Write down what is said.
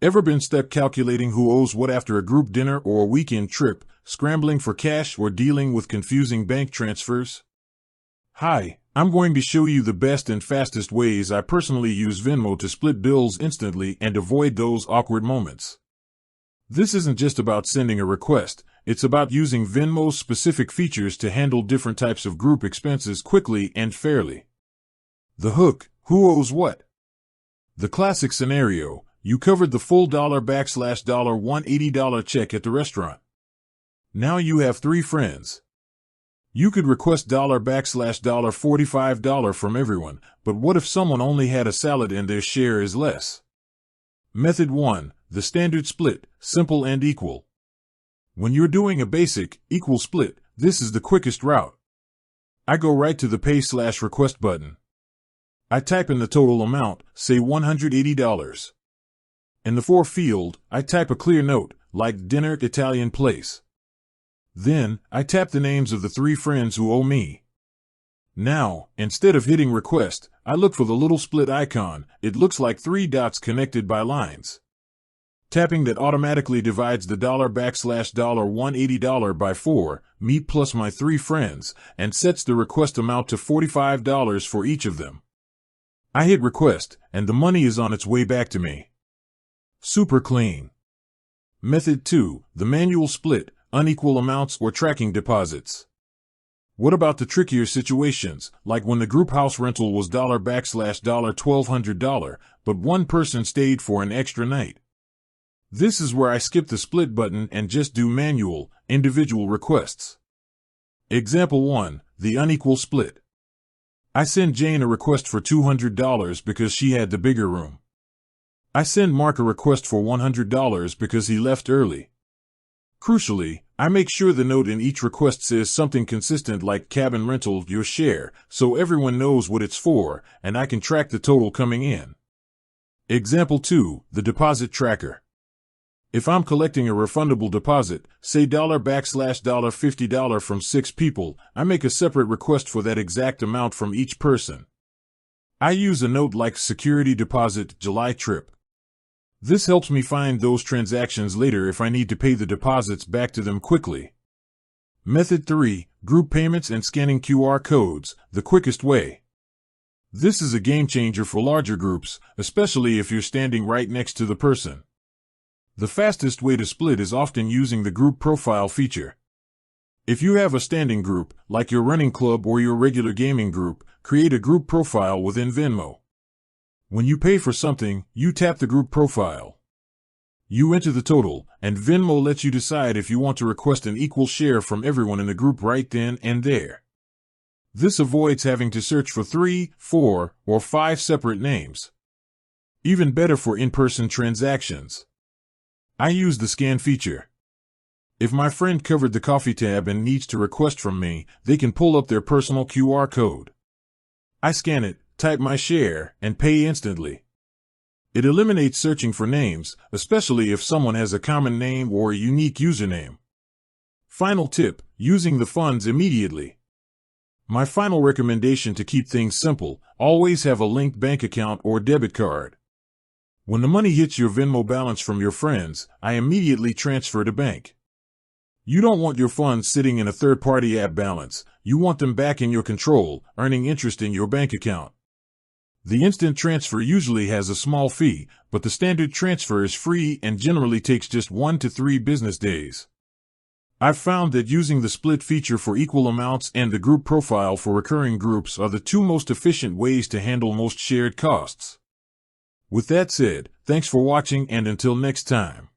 Ever been stuck calculating who owes what after a group dinner or a weekend trip, scrambling for cash or dealing with confusing bank transfers? Hi, I'm going to show you the best and fastest ways I personally use Venmo to split bills instantly and avoid those awkward moments. This isn't just about sending a request, it's about using Venmo's specific features to handle different types of group expenses quickly and fairly. The hook: who owes what? The classic scenario: you covered the full $$180 check at the restaurant. Now you have 3 friends. You could request $$45 from everyone, but what if someone only had a salad and their share is less? Method 1. The standard split, simple and equal. When you're doing a basic, equal split, this is the quickest route. I go right to the Pay/Request button. I type in the total amount, say $180. In the For field, I type a clear note, like dinner at Italian place. Then, I tap the names of the 3 friends who owe me. Now, instead of hitting request, I look for the little split icon. It looks like 3 dots connected by lines. Tapping that automatically divides the $$180 by 4, me plus my 3 friends, and sets the request amount to $45 for each of them. I hit request, and the money is on its way back to me. Super clean. Method 2. The manual split, unequal amounts or tracking deposits. What about the trickier situations, like when the group house rental was $$1,200, but one person stayed for an extra night? This is where I skip the split button and just do manual, individual requests. Example 1. The unequal split. I send Jane a request for $200 because she had the bigger room. I send Mark a request for $100 because he left early. Crucially, I make sure the note in each request says something consistent like cabin rental, your share, so everyone knows what it's for, and I can track the total coming in. Example 2. The deposit tracker. If I'm collecting a refundable deposit, say $$50 from 6 people, I make a separate request for that exact amount from each person. I use a note like security deposit, July trip. This helps me find those transactions later if I need to pay the deposits back to them quickly. Method 3. Group payments and scanning QR codes, the quickest way. This is a game changer for larger groups, especially if you're standing right next to the person. The fastest way to split is often using the group profile feature. If you have a standing group, like your running club or your regular gaming group, create a group profile within Venmo. When you pay for something, you tap the group profile. You enter the total, and Venmo lets you decide if you want to request an equal share from everyone in the group right then and there. This avoids having to search for 3, 4, or 5 separate names. Even better for in-person transactions. I use the scan feature. If my friend covered the coffee tab and needs to request from me, they can pull up their personal QR code. I scan it, type my share, and pay instantly. It eliminates searching for names, especially if someone has a common name or a unique username. Final tip: using the funds immediately. My final recommendation to keep things simple: always have a linked bank account or debit card. When the money hits your Venmo balance from your friends, I immediately transfer to bank. You don't want your funds sitting in a third-party app balance. You want them back in your control, earning interest in your bank account. The instant transfer usually has a small fee, but the standard transfer is free and generally takes just 1 to 3 business days. I've found that using the split feature for equal amounts and the group profile for recurring groups are the 2 most efficient ways to handle most shared costs. With that said, thanks for watching, and until next time.